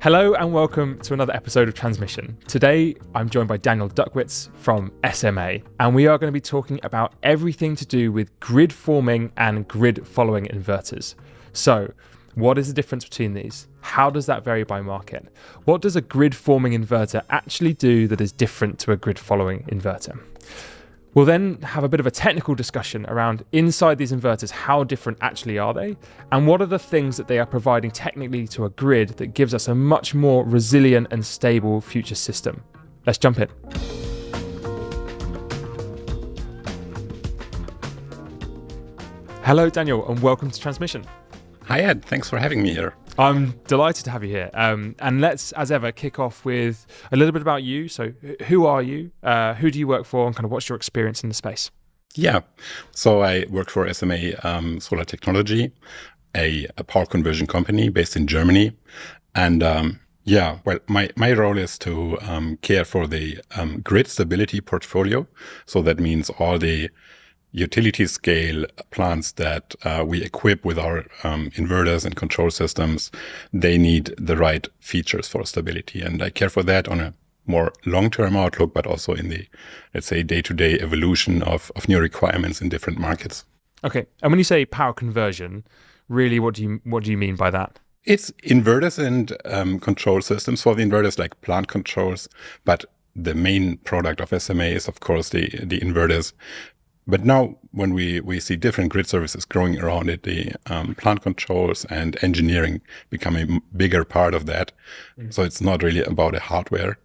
Hello and welcome to another episode of Transmission. Today, I'm joined by Daniel Duckwitz from SMA, and we are going to be talking about everything to do with grid forming and grid following inverters. So, what is the difference between these? How does that vary by market? What does a grid forming inverter actually do that is different to a grid following inverter? We'll then have a bit of a technical discussion around inside these inverters, how different actually are they? And what are the things that they are providing technically to a grid that gives us a much more resilient and stable future system? Let's jump in. Hello, Daniel, and welcome to Transmission. Hi, Ed. Thanks for having me here. I'm delighted to have you here. And let's, as ever, kick off with a little bit about you. So who are you? Who do you work for? And kind of what's your experience in the space? Yeah. So I work for SMA Solar Technology, a power conversion company based in Germany. And my role is to care for the grid stability portfolio. So that means all the utility scale plants that we equip with our inverters and control systems, they need the right features for stability. And I care for that on a more long-term outlook, but also in the, let's say, day-to-day evolution of new requirements in different markets. Okay. And when you say power conversion, really, what do you mean by that? It's inverters and control systems for the inverters, like plant controls. But the main product of SMA is, of course, the inverters. But now when we see different grid services growing around it, the plant controls and engineering become a bigger part of that. Mm. So it's not really about the hardware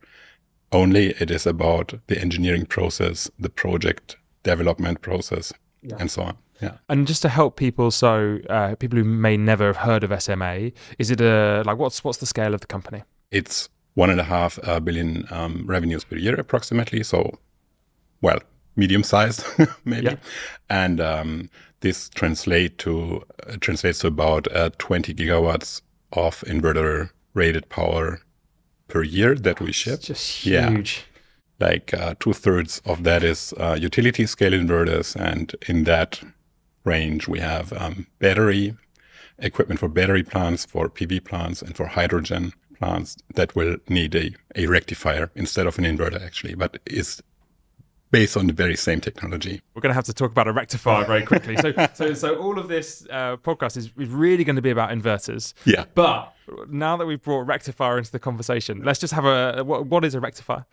only. It is about the engineering process, the project development process, and so on. Yeah. And just to help people, so people who may never have heard of SMA, is it what's the scale of the company? It's 1.5 billion revenues per year approximately. So, well, medium-sized, maybe. Yeah. And this translates to about 20 gigawatts of inverter-rated power per year that we ship. It's just huge. Yeah. Like 2/3 of that is utility-scale inverters. And in that range, we have battery equipment for battery plants, for PV plants, and for hydrogen plants that will need a rectifier instead of an inverter, actually, but is based on the very same technology. We're going to have to talk about a rectifier very quickly. So all of this podcast is really going to be about inverters. Yeah. But now that we've brought rectifier into the conversation, let's just have what is a rectifier?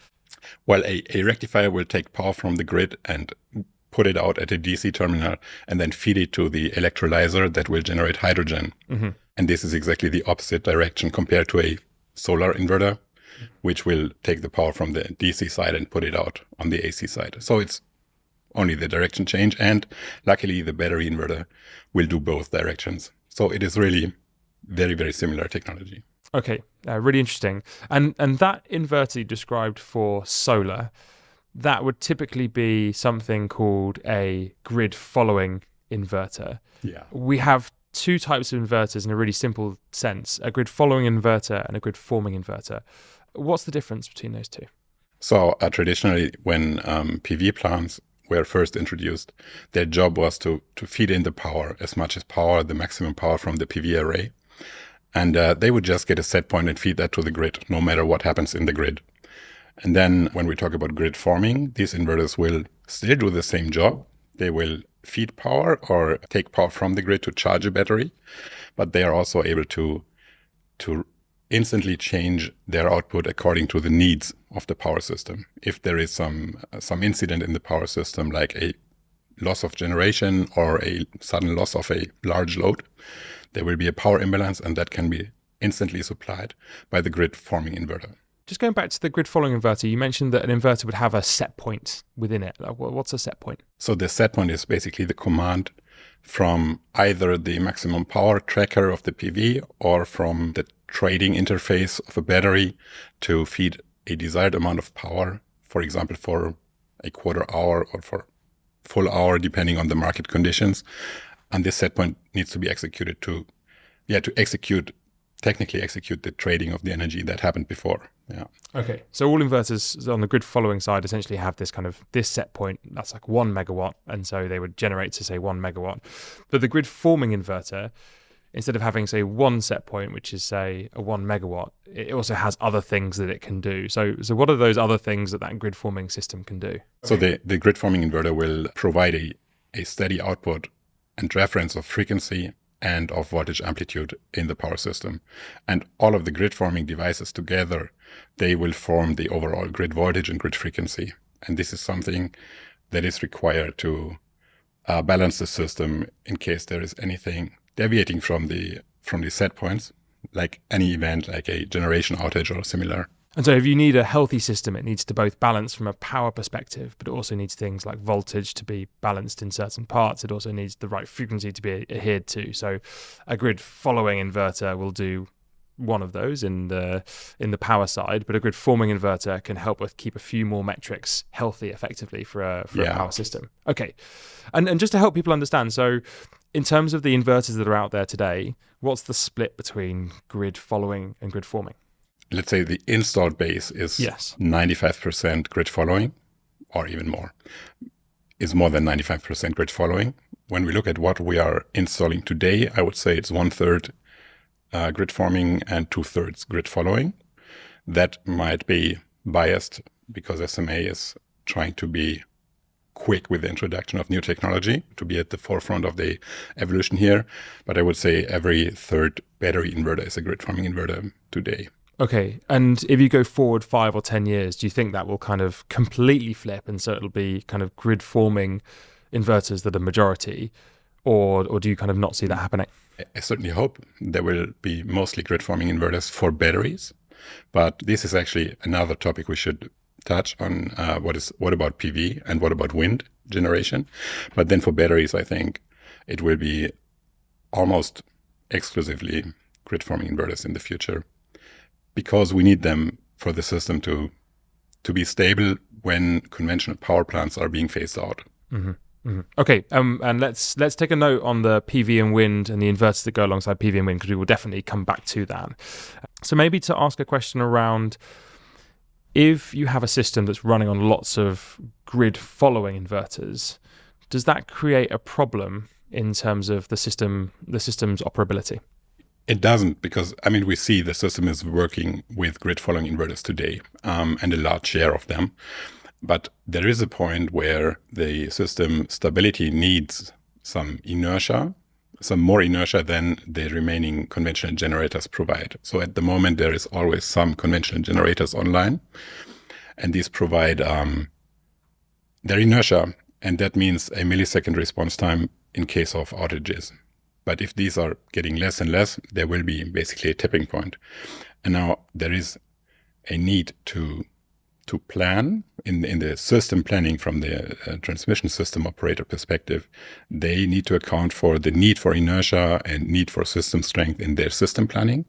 Well, a rectifier will take power from the grid and put it out at a DC terminal and then feed it to the electrolyzer that will generate hydrogen. Mm-hmm. And this is exactly the opposite direction compared to a solar inverter, which will take the power from the DC side and put it out on the AC side. So it's only the direction change. And luckily, the battery inverter will do both directions. So it is really very, very similar technology. Okay, really interesting. And that inverter you described for solar, that would typically be something called a grid following inverter. Yeah. We have two types of inverters in a really simple sense, a grid following inverter and a grid forming inverter. What's the difference between those two? So traditionally, when PV plants were first introduced, their job was to feed in the power, as much as power, the maximum power from the PV array. And they would just get a set point and feed that to the grid, no matter what happens in the grid. And then when we talk about grid forming, these inverters will still do the same job. They will feed power or take power from the grid to charge a battery, but they are also able to instantly change their output according to the needs of the power system. If there is some incident in the power system, like a loss of generation or a sudden loss of a large load, there will be a power imbalance, and that can be instantly supplied by the grid forming inverter. Just going back to the grid following inverter, you mentioned that an inverter would have a set point within it. What's a set point? So the set point is basically the command from either the maximum power tracker of the PV or from the trading interface of a battery to feed a desired amount of power, for example, for a quarter hour or for full hour, depending on the market conditions. And this set point needs to be executed to technically execute the trading of the energy that happened before. Yeah. Okay. So all inverters on the grid following side essentially have this set point that's like 1 megawatt, and so they would generate to say 1 megawatt. But the grid forming inverter instead of having, say, one set point, which is, say, a 1 megawatt, it also has other things that it can do. So what are those other things that grid forming system can do? So the grid forming inverter will provide a steady output and reference of frequency and of voltage amplitude in the power system. And all of the grid forming devices together, they will form the overall grid voltage and grid frequency. And this is something that is required to balance the system in case there is anything deviating from the set points, like any event, like a generation outage or similar. And so if you need a healthy system, it needs to both balance from a power perspective, but it also needs things like voltage to be balanced in certain parts. It also needs the right frequency to be adhered to. So a grid following inverter will do one of those in the power side, but a grid forming inverter can help with keep a few more metrics healthy effectively for a power system. Okay. And just to help people understand, so in terms of the inverters that are out there today, what's the split between grid following and grid forming? Let's say the installed base is 95% grid following, or even more, is more than 95% grid following. When we look at what we are installing today, I would say it's 1/3 grid forming and 2/3 grid following. That might be biased because SMA is trying to be quick with the introduction of new technology, to be at the forefront of the evolution here. But I would say every third battery inverter is a grid forming inverter today. Okay, and if you go forward 5 or 10 years, do you think that will kind of completely flip, and so it'll be kind of grid forming inverters that are majority, or do you kind of not see that happening? I certainly hope there will be mostly grid forming inverters for batteries, but this is actually another topic we should touch on. What about PV and what about wind generation? But then for batteries, I think it will be almost exclusively grid forming inverters in the future, because we need them for the system to be stable when conventional power plants are being phased out. Mm-hmm. Mm-hmm. Okay, and let's take a note on the PV and wind and the inverters that go alongside PV and wind, because we will definitely come back to that. So maybe to ask a question around, if you have a system that's running on lots of grid following inverters, does that create a problem in terms of the system's operability? It doesn't, because, we see the system is working with grid following inverters today, and a large share of them. But there is a point where the system stability needs some inertia, some more inertia than the remaining conventional generators provide. So at the moment, there is always some conventional generators online, and these provide their inertia, and that means a millisecond response time in case of outages. But if these are getting less and less, there will be basically a tipping point. And now there is a need to plan in the system planning from the transmission system operator perspective. They need to account for the need for inertia and need for system strength in their system planning,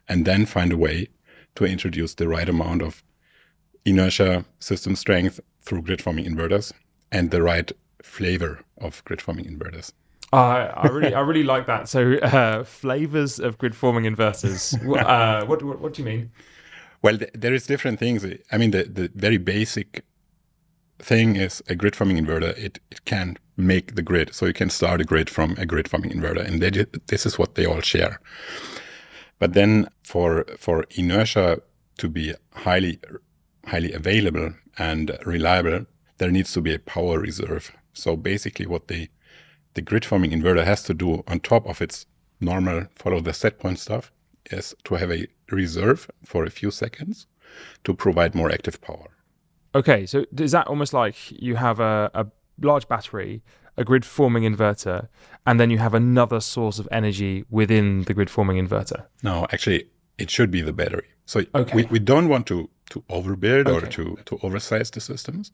and then find a way to introduce the right amount of inertia, system strength through grid forming inverters, and the right flavor of grid forming inverters. I really like that. So flavors of grid forming inverters. What do you mean? Well, there is different things. The very basic thing is a grid forming inverter. It can make the grid. So you can start a grid from a grid forming inverter, and this is what they all share. But then for inertia to be highly available and reliable, there needs to be a power reserve. So basically what the grid forming inverter has to do on top of its normal follow the set point stuff is to have a reserve for a few seconds to provide more active power. Okay, so is that almost like you have a large battery, a grid forming inverter, and then you have another source of energy within the grid forming inverter? No, actually, it should be the battery. So we don't want to overbuild or to oversize the systems,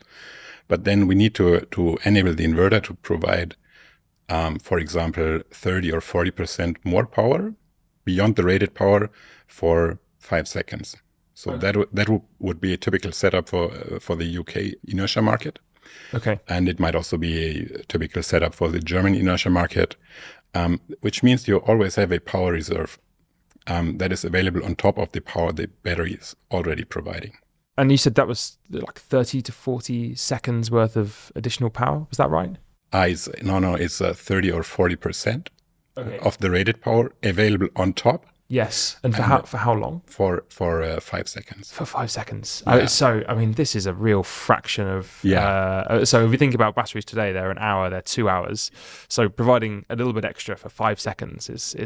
but then we need to enable the inverter to provide, for example, 30 or 40% more power beyond the rated power for 5 seconds. So that would be a typical setup for the UK inertia market. Okay. And it might also be a typical setup for the German inertia market, which means you always have a power reserve that is available on top of the power the battery is already providing. And you said that was like 30 to 40 seconds worth of additional power. Was that right? It's 30 or 40% of the rated power available on top. Yes, and for how long? For 5 seconds. For 5 seconds. Yeah. So, I mean, this is a real fraction of... Yeah. So if we think about batteries today, they're an hour, they're 2 hours. So providing a little bit extra for 5 seconds is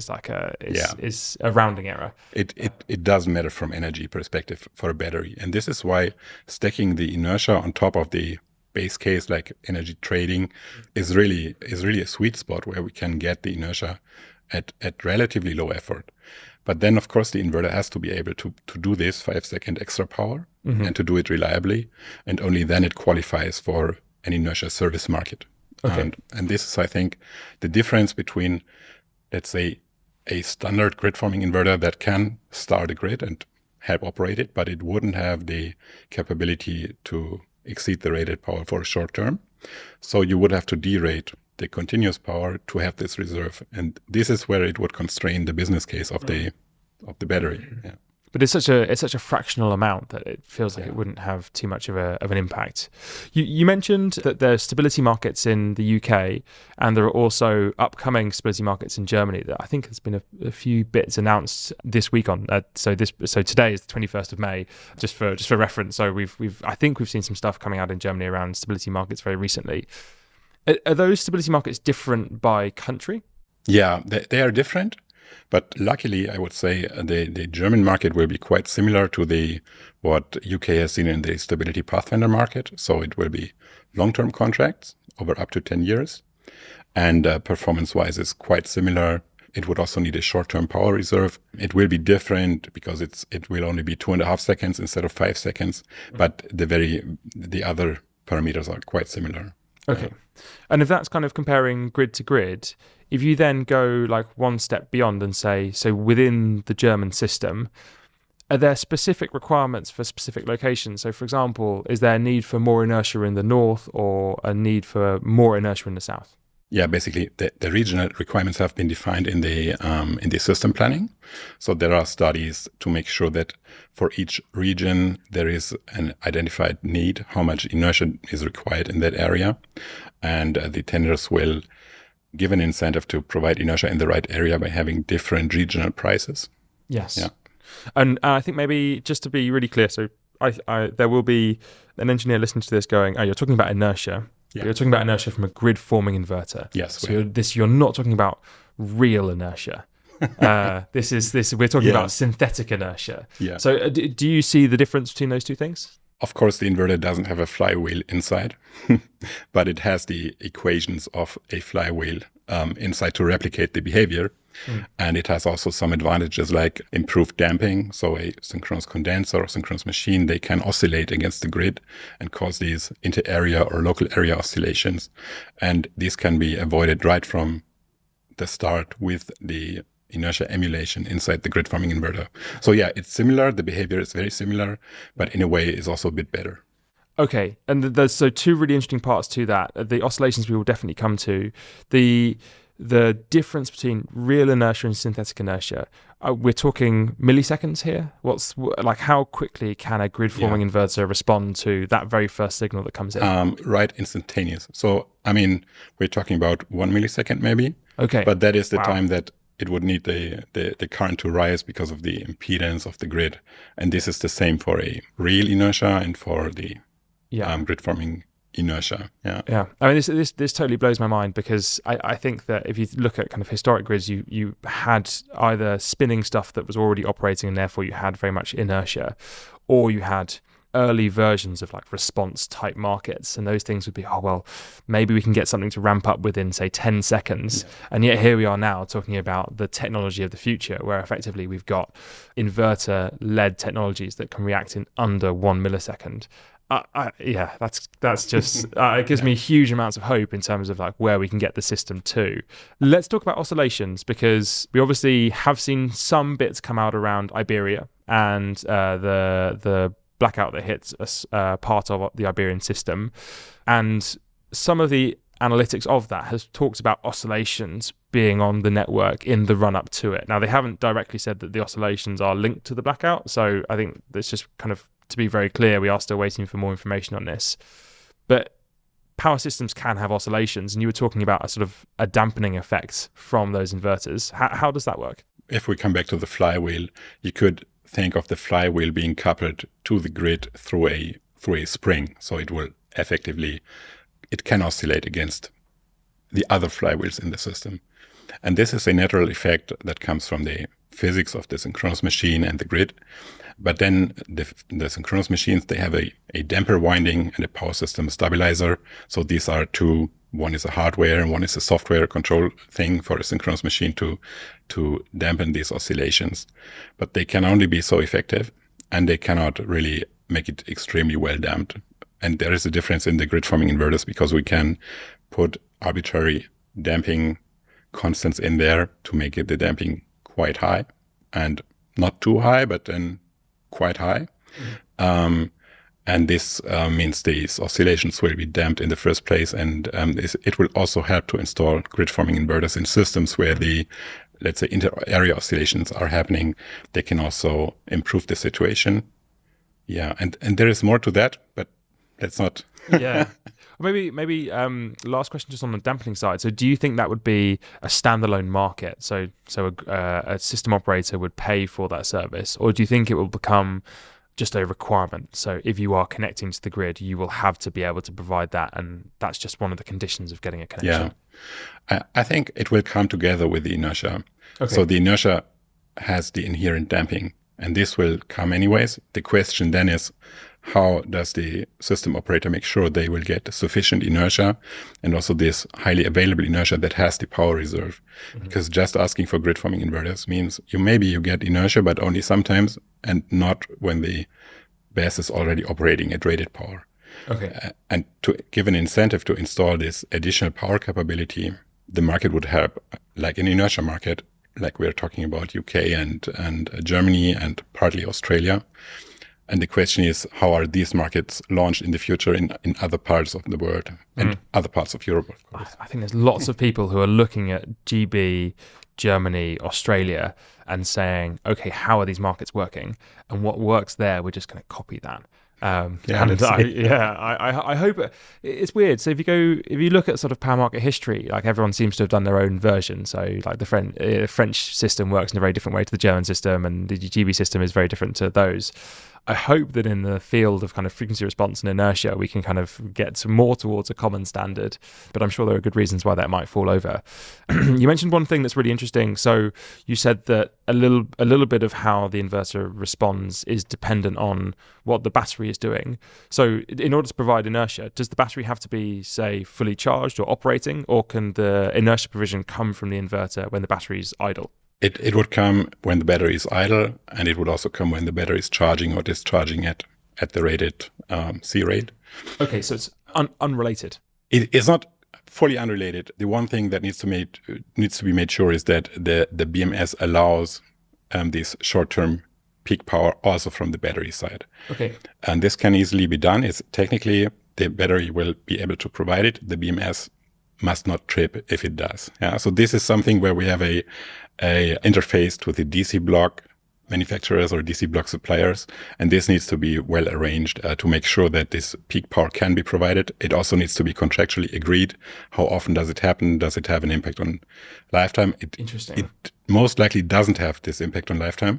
a rounding error. It does matter from energy perspective for a battery. And this is why stacking the inertia on top of the base case, like energy trading, is really a sweet spot where we can get the inertia at relatively low effort. But then, of course, the inverter has to be able to do this 5 second extra power and to do it reliably. And only then it qualifies for an inertia service market. Okay. And this is, I think, the difference between, let's say, a standard grid forming inverter that can start a grid and help operate it, but it wouldn't have the capability to exceed the rated power for a short term. So you would have to derate the continuous power to have this reserve. And this is where it would constrain the business case of the battery. Yeah. But it's such a fractional amount that it feels like it wouldn't have too much of an impact. You mentioned that there's stability markets in the UK, and there are also upcoming stability markets in Germany. That I think there's been a few bits announced this week on. So today is the 21st of May, just for reference. So I think we've seen some stuff coming out in Germany around stability markets very recently. Are those stability markets different by country? Yeah, they are different. But luckily, I would say the German market will be quite similar to what UK has seen in the Stability Pathfinder market. So it will be long-term contracts over up to 10 years. And performance-wise is quite similar. It would also need a short-term power reserve. It will be different because it will only be 2.5 seconds instead of 5 seconds. But the other parameters are quite similar. Okay. And if that's kind of comparing grid to grid, if you then go like one step beyond and say, so within the German system, are there specific requirements for specific locations? So for example, is there a need for more inertia in the north or a need for more inertia in the south? Yeah, basically the regional requirements have been defined in the system planning. So there are studies to make sure that for each region there is an identified need, how much inertia is required in that area, and the tenders will give an incentive to provide inertia in the right area by having different regional prices. Yes. Yeah. And I think maybe just to be really clear, so there will be an engineer listening to this going, oh, you're talking about inertia. Yeah. You're talking about inertia from a grid forming inverter. Yes. So you're not talking about real inertia. We're talking about synthetic inertia. Yeah. So do you see the difference between those two things? Of course, the inverter doesn't have a flywheel inside, but it has the equations of a flywheel inside to replicate the behavior. And it has also some advantages like improved damping. So a synchronous condenser or synchronous machine, they can oscillate against the grid and cause these inter-area or local area oscillations. And these can be avoided right from the start with the inertia emulation inside the grid forming inverter. So yeah, it's similar. The behavior is very similar, but in a way is also a bit better. Okay. And there's two really interesting parts to that. The oscillations we will definitely come to. The difference between real inertia and synthetic inertia, we're talking milliseconds here. How quickly can a grid forming inverter respond to that very first signal that comes in? Right, instantaneous. So, I mean, we're talking about 1 millisecond maybe. Okay. But that is the time that it would need the current to rise because of the impedance of the grid. And this is the same for a real inertia and for the grid forming inertia. Yeah. I mean, this totally blows my mind because I think that if you look at kind of historic grids, you had either spinning stuff that was already operating and therefore you had very much inertia, or you had early versions of like response type markets, and those things would be, oh well, maybe we can get something to ramp up within say 10 seconds. And yet here we are now talking about the technology of the future, where effectively we've got inverter led technologies that can react in under 1 millisecond. That's just it gives me huge amounts of hope in terms of like where we can get the system to. Let's talk about oscillations, because we obviously have seen some bits come out around Iberia and the blackout that hits a part of the Iberian system, and some of the analytics of that has talked about oscillations being on the network in the run up to it. Now, they haven't directly said that the oscillations are linked to the blackout, so I think that's just kind of, to be very clear, we are still waiting for more information on this. But power systems can have oscillations, and you were talking about a sort of a dampening effect from those inverters. How does that work? If we come back to the flywheel, you could think of the flywheel being coupled to the grid through a spring. So it will effectively, it can oscillate against the other flywheels in the system. And this is a natural effect that comes from the physics of the synchronous machine and the grid. But then the synchronous machines, they have a damper winding and a power system stabilizer. So these are two, one is a hardware and one is a software control thing for a synchronous machine to dampen these oscillations. But they can only be so effective, and they cannot really make it extremely well damped. And there is a difference in the grid forming inverters because we can put arbitrary damping constants in there to make the damping quite high, and not too high, but then quite high. And this means these oscillations will be damped in the first place, and it will also help to install grid forming inverters in systems where the, let's say, inter-area oscillations are happening. They can also improve the situation. Yeah, and there is more to that, but let's not. Yeah. Maybe last question just on the dampening side. So do you think that would be a standalone market? So a system operator would pay for that service, or do you think it will become just a requirement? So if you are connecting to the grid, you will have to be able to provide that, and that's just one of the conditions of getting a connection. Yeah, I think it will come together with the inertia. Okay. So the inertia has the inherent damping, and this will come anyways. The question then is, how does the system operator make sure they will get sufficient inertia and also this highly available inertia that has the power reserve? Mm-hmm. Because just asking for grid forming inverters means you get inertia, but only sometimes, and not when the BESS is already operating at rated power. Okay. And to give an incentive to install this additional power capability, the market would help, like an inertia market, like we're talking about UK and Germany and partly Australia. And the question is, how are these markets launched in the future in other parts of the world and other parts of Europe, of course? I think there's lots of people who are looking at GB, Germany, Australia, and saying, okay, how are these markets working? And what works there, we're just going to copy that. I hope it's weird. So if you look at sort of power market history, like everyone seems to have done their own version. So like the French system works in a very different way to the German system, and the GB system is very different to those. I hope that in the field of kind of frequency response and inertia, we can kind of get more towards a common standard, but I'm sure there are good reasons why that might fall over. You mentioned one thing that's really interesting. So you said that a little bit of how the inverter responds is dependent on what the battery is doing. So in order to provide inertia, does the battery have to be, say, fully charged or operating, or can the inertia provision come from the inverter when the battery is idle? It would come when the battery is idle, and it would also come when the battery is charging or discharging at the rated C rate. Okay, so it's unrelated. It is not fully unrelated. The one thing that needs to be made sure is that the BMS allows this short-term peak power also from the battery side. Okay. And this can easily be done. It's technically the battery will be able to provide it. The BMS must not trip if it does. Yeah. So this is something where we have a interface with the DC block manufacturers or DC block suppliers, and this needs to be well arranged to make sure that this peak power can be provided. It also needs to be contractually agreed. How often does it happen? Does it have an impact on lifetime? Interesting. It most likely doesn't have this impact on lifetime,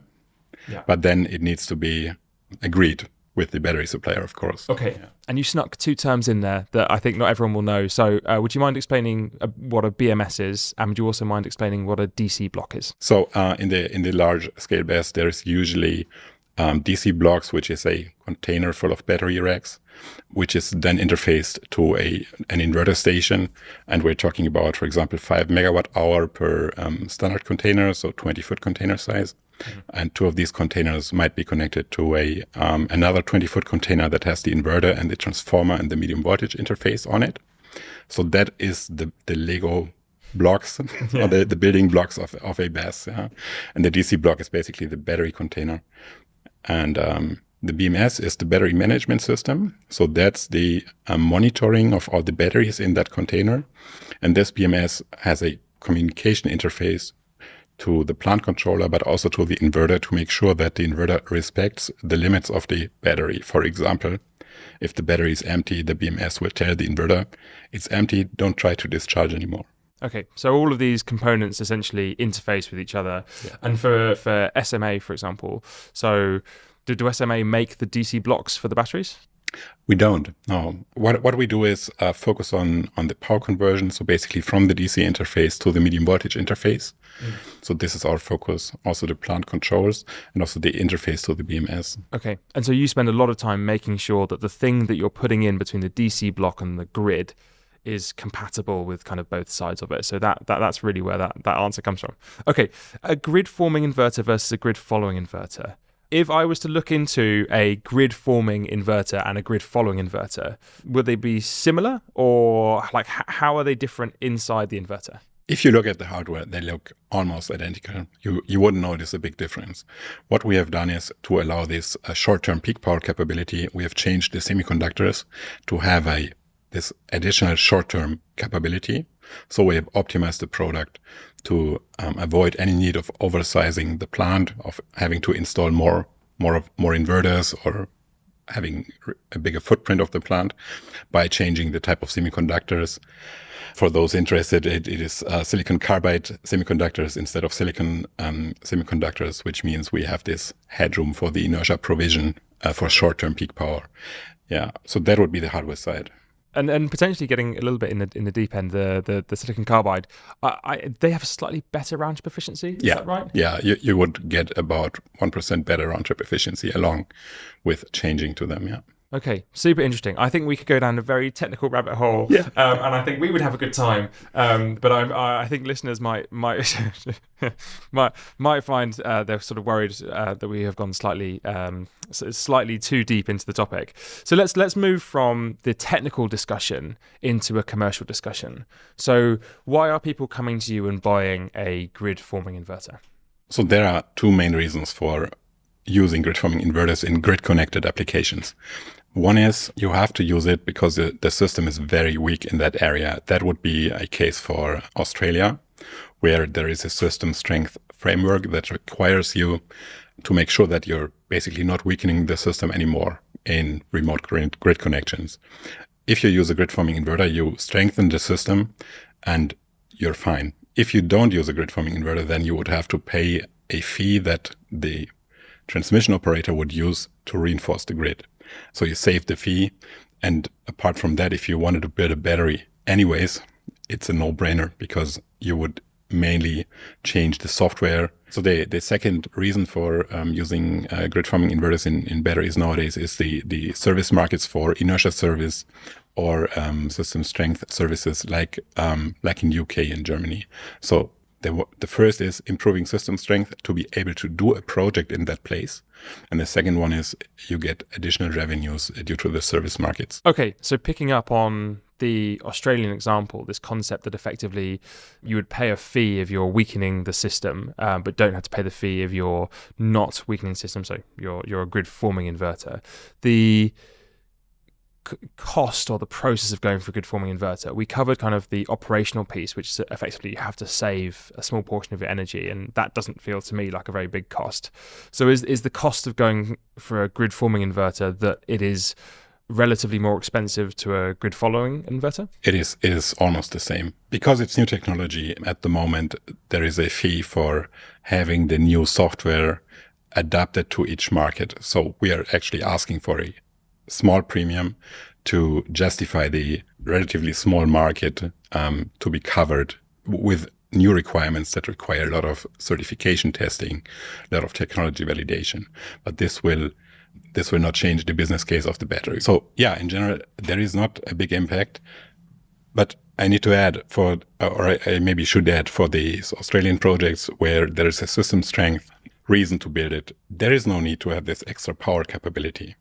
but then it needs to be agreed with the battery supplier, of course. Okay. Yeah. And you snuck two terms in there that I think not everyone will know. So would you mind explaining what a BMS is? And would you also mind explaining what a DC block is? So in the large scale BESS, there is usually DC blocks, which is a container full of battery racks, which is then interfaced to an inverter station. And we're talking about, for example, 5 megawatt hour per standard container, so 20-foot container size. Mm-hmm. And two of these containers might be connected to another 20-foot container that has the inverter and the transformer and the medium voltage interface on it. So that is the Lego blocks, or the building blocks of a BESS. Yeah? And the DC block is basically the battery container. And the BMS is the battery management system. So that's the monitoring of all the batteries in that container. And this BMS has a communication interface to the plant controller, but also to the inverter to make sure that the inverter respects the limits of the battery. For example, if the battery is empty, the BMS will tell the inverter, it's empty, don't try to discharge anymore. Okay, so all of these components essentially interface with each other. Yeah. And for SMA, for example, so do SMA make the DC blocks for the batteries? We don't, no. What we do is focus on the power conversion, so basically from the DC interface to the medium voltage interface. So this is our focus, also the plant controls and also the interface to the BMS. Okay, and so you spend a lot of time making sure that the thing that you're putting in between the DC block and the grid is compatible with kind of both sides of it. So that's really where that answer comes from. Okay, a grid forming inverter versus a grid following inverter. If I was to look into a grid forming inverter and a grid following inverter, would they be similar, or like how are they different inside the inverter? If you look at the hardware, they look almost identical. You wouldn't notice a big difference. What we have done is to allow this short-term peak power capability, we have changed the semiconductors to have this additional short-term capability. So we have optimized the product to avoid any need of oversizing the plant, of having to install more inverters or having a bigger footprint of the plant by changing the type of semiconductors. For those interested, it is silicon carbide semiconductors instead of silicon semiconductors, which means we have this headroom for the inertia provision for short-term peak power. Yeah, so that would be the hardware side. And potentially getting a little bit in the deep end, the silicon carbide, they have a slightly better round trip efficiency. Is that right? Yeah, you would get about 1% better round trip efficiency along with changing to them. Yeah. Okay, super interesting. I think we could go down a very technical rabbit hole, and I think we would have a good time. But I think listeners might find they're sort of worried that we have gone slightly too deep into the topic. So let's move from the technical discussion into a commercial discussion. So why are people coming to you and buying a grid forming inverter? So there are two main reasons for using grid forming inverters in grid connected applications. One is you have to use it because the system is very weak in that area. That would be a case for Australia, where there is a system strength framework that requires you to make sure that you're basically not weakening the system anymore in remote grid connections. If you use a grid forming inverter, you strengthen the system and you're fine. If you don't use a grid forming inverter, then you would have to pay a fee that the transmission operator would use to reinforce the grid. So you save the fee. And apart from that, if you wanted to build a battery anyways, it's a no-brainer because you would mainly change the software. So the second reason for using grid forming inverters in batteries nowadays is the service markets for inertia service or system strength services like in UK and Germany. So the first is improving system strength to be able to do a project in that place. And the second one is you get additional revenues due to the service markets. Okay, so picking up on the Australian example, this concept that effectively you would pay a fee if you're weakening the system, but don't have to pay the fee if you're not weakening the system, so you're a grid forming inverter. The cost or the process of going for a grid forming inverter, we covered kind of the operational piece, which is effectively you have to save a small portion of your energy, and that doesn't feel to me like a very big cost. So is the cost of going for a grid forming inverter that it is relatively more expensive to a grid following inverter? It is almost the same. Because it's new technology, at the moment there is a fee for having the new software adapted to each market. So we are actually asking for a small premium to justify the relatively small market to be covered with new requirements that require a lot of certification testing, a lot of technology validation. But this will not change the business case of the battery. So yeah, in general, there is not a big impact. But I need to add I maybe should add for these Australian projects where there is a system strength reason to build it, there is no need to have this extra power capability.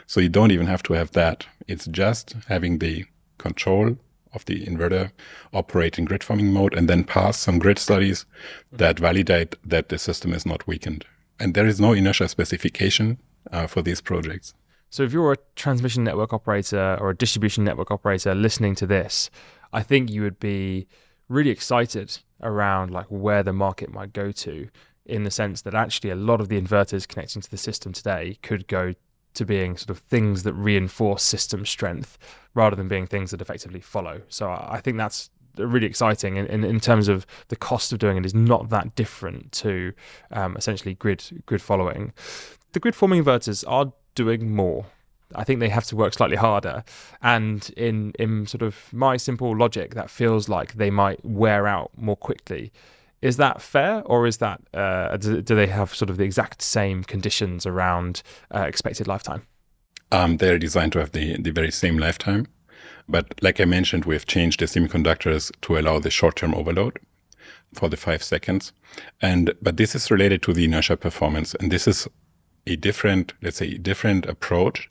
So you don't even have to have that. It's just having the control of the inverter operate in grid forming mode and then pass some grid studies that validate that the system is not weakened. And there is no inertia specification for these projects. So if you're a transmission network operator or a distribution network operator listening to this, I think you would be really excited around like where the market might go to, in the sense that actually a lot of the inverters connecting to the system today could go to being sort of things that reinforce system strength rather than being things that effectively follow. So I think that's really exciting in terms of the cost of doing it is not that different to essentially grid following. The grid forming inverters are doing more. I think they have to work slightly harder. And in sort of my simple logic, that feels like they might wear out more quickly. Is that fair, or is that do they have sort of the exact same conditions around expected lifetime? They're designed to have the very same lifetime. But like I mentioned, we have changed the semiconductors to allow the short-term overload for the 5 seconds. But this is related to the inertia performance. And this is a different, let's say, different approach.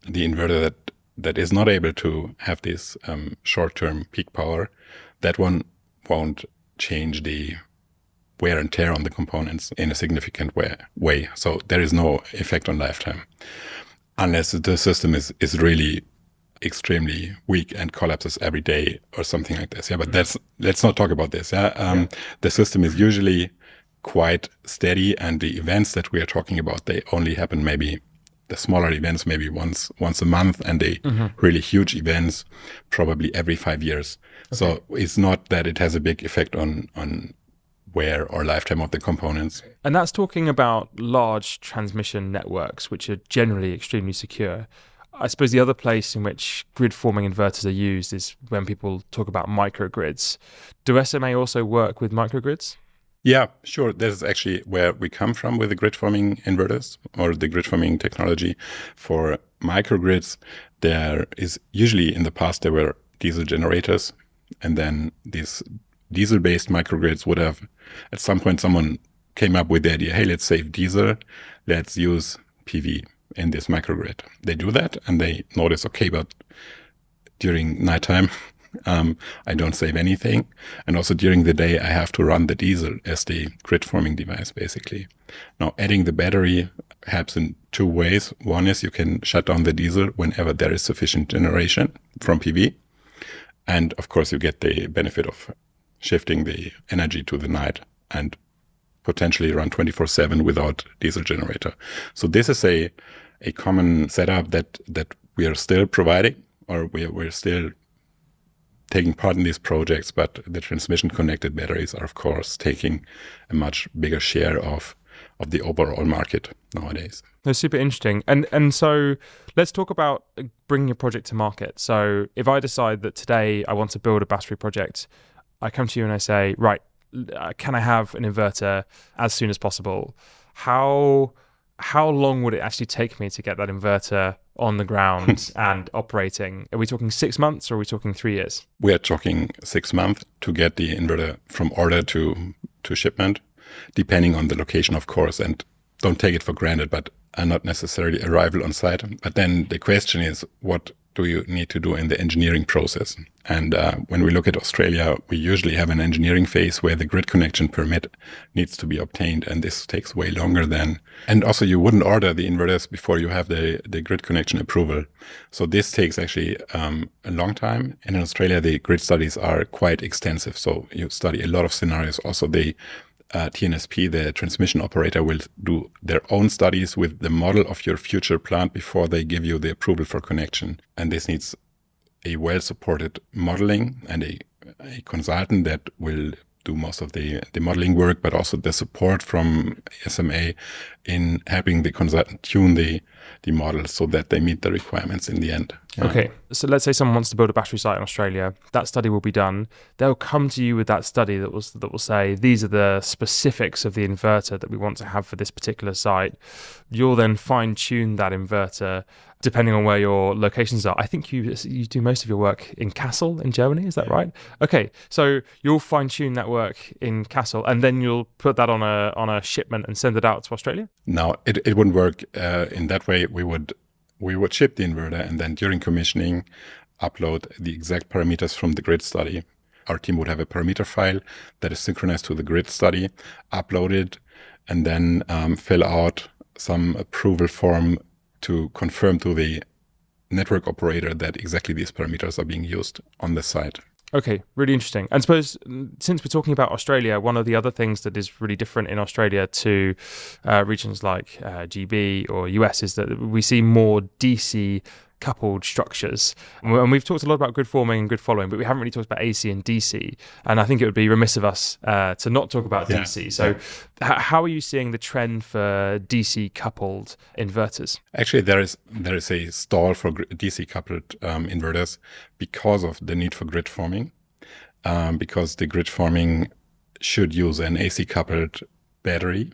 The inverter that is not able to have this short-term peak power, that one won't change the wear and tear on the components in a significant way. So there is no effect on lifetime, unless the system is really extremely weak and collapses every day or something like this. Yeah, but let's not talk about this. Yeah, the system is usually quite steady, and the events that we are talking about, they only happen the smaller events maybe once a month, and the really huge events probably every 5 years. Okay. So it's not that it has a big effect on wear or lifetime of the components. And that's talking about large transmission networks, which are generally extremely secure. I suppose the other place in which grid forming inverters are used is when people talk about microgrids. Do SMA also work with microgrids? Yeah, sure. This is actually where we come from with the grid forming inverters or the grid forming technology. For microgrids, there is usually in the past there were diesel generators, and then these diesel-based microgrids would have, at some point, someone came up with the idea, hey, let's save diesel, let's use PV in this microgrid. They do that, and they notice, okay, but during nighttime, I don't save anything. And also during the day, I have to run the diesel as the grid forming device, basically. Now, adding the battery helps in 2 ways. One is you can shut down the diesel whenever there is sufficient generation from PV. And of course, you get the benefit of shifting the energy to the night and potentially run 24/7 without diesel generator. So this is a common setup that we are still providing, or we're still taking part in these projects, but the transmission connected batteries are of course taking a much bigger share of the overall market nowadays. That's super interesting. And so let's talk about bringing a project to market. So if I decide that today I want to build a battery project, I come to you and I say, right, can I have an inverter as soon as possible? How long would it actually take me to get that inverter on the ground and operating? Are we talking 6 months, or are we talking 3 years? We are talking 6 months to get the inverter from order to shipment, depending on the location, of course. And don't take it for granted, but not necessarily arrival on site. But then the question is, what do you need to do in the engineering process? And when we look at Australia, we usually have an engineering phase where the grid connection permit needs to be obtained, and this takes way longer than. And also, you wouldn't order the inverters before you have the grid connection approval. So this takes actually a long time. And in Australia, the grid studies are quite extensive. So you study a lot of scenarios. Also, the TNSP, the transmission operator, will do their own studies with the model of your future plant before they give you the approval for connection. And this needs a well-supported modeling and a consultant that will do most of the modeling work, but also the support from SMA in helping the consultant tune the model so that they meet the requirements in the end. Okay, so let's say someone wants to build a battery site in Australia. That study will be done. They'll come to you with that study that will say, these are the specifics of the inverter that we want to have for this particular site. You'll then fine-tune that inverter depending on where your locations are. I think you do most of your work in Kassel in Germany, is that right? Okay, so you'll fine-tune that work in Kassel, and then you'll put that on a shipment and send it out to Australia? No, it wouldn't work in that way. We would ship the inverter, and then during commissioning, upload the exact parameters from the grid study. Our team would have a parameter file that is synchronized to the grid study, upload it, and then fill out some approval form to confirm to the network operator that exactly these parameters are being used on the site. Okay, really interesting. And suppose since we're talking about Australia, one of the other things that is really different in Australia to regions like GB or US is that we see more DC coupled structures. And we've talked a lot about grid forming and grid following, but we haven't really talked about AC and DC. And I think it would be remiss of us to not talk about DC. So how are you seeing the trend for DC coupled inverters? Actually, there is a stall for DC coupled inverters because of the need for grid forming, because the grid forming should use an AC coupled battery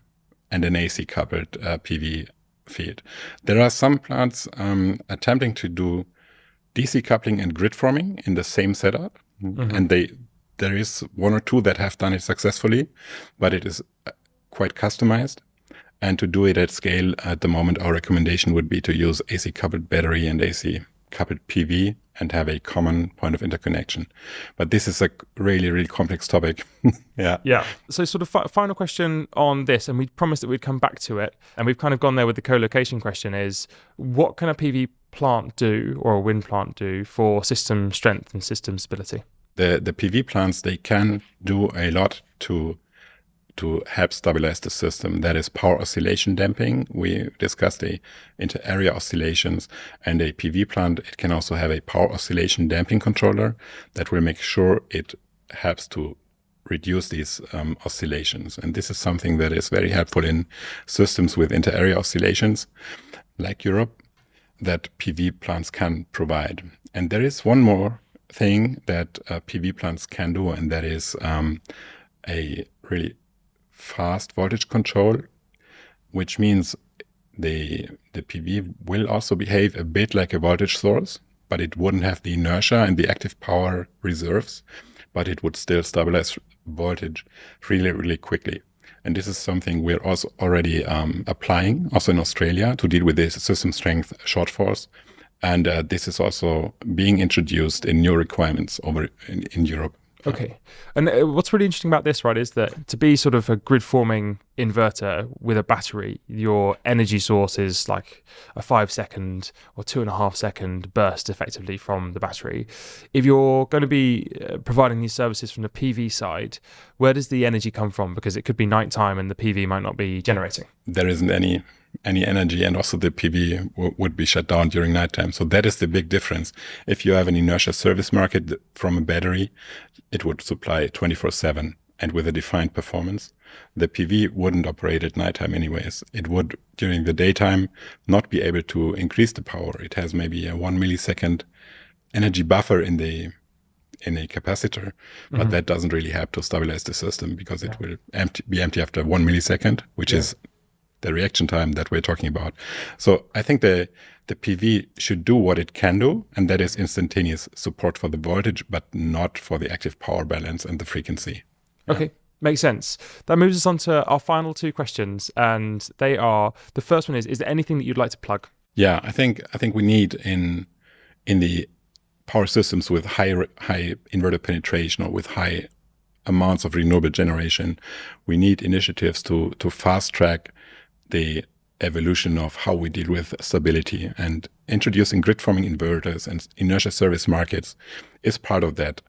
and an AC coupled PV field. There are some plants attempting to do DC coupling and grid forming in the same setup, and there is one or two that have done it successfully, but it is quite customized. And to do it at scale at the moment, our recommendation would be to use AC coupled battery and AC coupled PV and have a common point of interconnection. But this is a really, really complex topic. Yeah. So sort of final question on this, and we promised that we'd come back to it, and we've kind of gone there with the co-location question, is what can a PV plant do or a wind plant do for system strength and system stability? The PV plants, they can do a lot to help stabilize the system. That is power oscillation damping. We discussed the inter-area oscillations, and a PV plant, it can also have a power oscillation damping controller that will make sure it helps to reduce these oscillations. And this is something that is very helpful in systems with inter-area oscillations like Europe that PV plants can provide. And there is one more thing that PV plants can do, and that is a really fast voltage control, which means the PV will also behave a bit like a voltage source, but it wouldn't have the inertia and the active power reserves, but it would still stabilize voltage really, really quickly. And this is something we're also already applying also in Australia to deal with this system strength shortfalls. And this is also being introduced in new requirements over in Europe. Okay. And what's really interesting about this, right, is that to be sort of a grid forming inverter with a battery, your energy source is like a 5-second or 2.5 second burst effectively from the battery. If you're going to be providing these services from the PV side, where does the energy come from? Because it could be nighttime and the PV might not be generating. There isn't any energy, and also the PV would be shut down during nighttime. So that is the big difference. If you have an inertia service market from a battery, it would supply 24/7 and with a defined performance. The PV wouldn't operate at nighttime anyways. It would, during the daytime, not be able to increase the power. It has maybe a 1 millisecond energy buffer in a capacitor, but that doesn't really help to stabilize the system because it will be empty after 1 millisecond, which is the reaction time that we're talking about. So I think the PV should do what it can do, and that is instantaneous support for the voltage, but not for the active power balance and the frequency. Okay, makes sense. That moves us on to our final two questions, and they are, the first one is there anything that you'd like to plug? Yeah, I think we need in the power systems with high inverter penetration or with high amounts of renewable generation, we need initiatives to fast track the evolution of how we deal with stability, and introducing grid forming inverters and inertia service markets is part of that.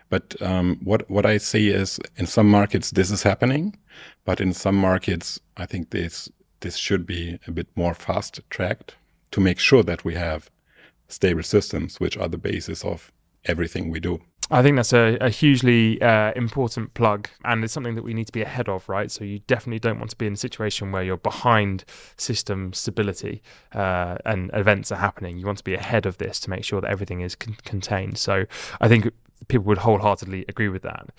But what I see is in some markets this is happening, but in some markets I think this should be a bit more fast tracked to make sure that we have stable systems, which are the basis of everything we do. I think that's a hugely important plug, and it's something that we need to be ahead of, right? So you definitely don't want to be in a situation where you're behind system stability and events are happening. You want to be ahead of this to make sure that everything is contained. So I think people would wholeheartedly agree with that.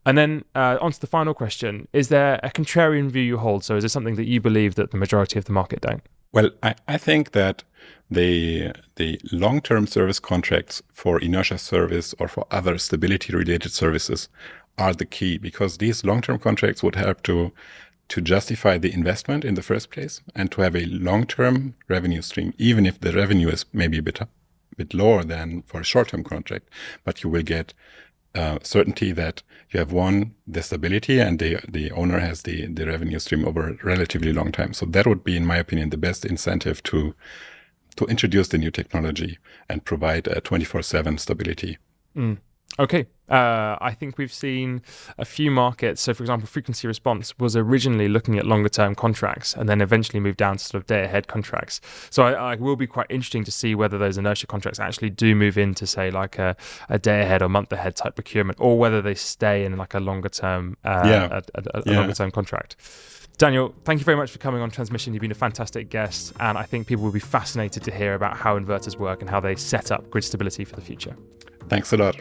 And then on to the final question, is there a contrarian view you hold? So is there something that you believe that the majority of the market don't? Well, I think that the long-term service contracts for inertia service or for other stability-related services are the key, because these long-term contracts would help to justify the investment in the first place and to have a long-term revenue stream, even if the revenue is maybe a bit lower than for a short-term contract. But you will get certainty that you have the stability, and the owner has the revenue stream over a relatively long time. So that would be, in my opinion, the best incentive to introduce the new technology and provide a 24/7 stability. Okay. I think we've seen a few markets. So, for example, frequency response was originally looking at longer term contracts and then eventually moved down to sort of day ahead contracts. So I will be quite interesting to see whether those inertia contracts actually do move into, say, like a day ahead or month ahead type procurement, or whether they stay in like a longer term, longer term contract. Daniel, thank you very much for coming on Transmission. You've been a fantastic guest, and I think people will be fascinated to hear about how inverters work and how they set up grid stability for the future. Thanks a lot.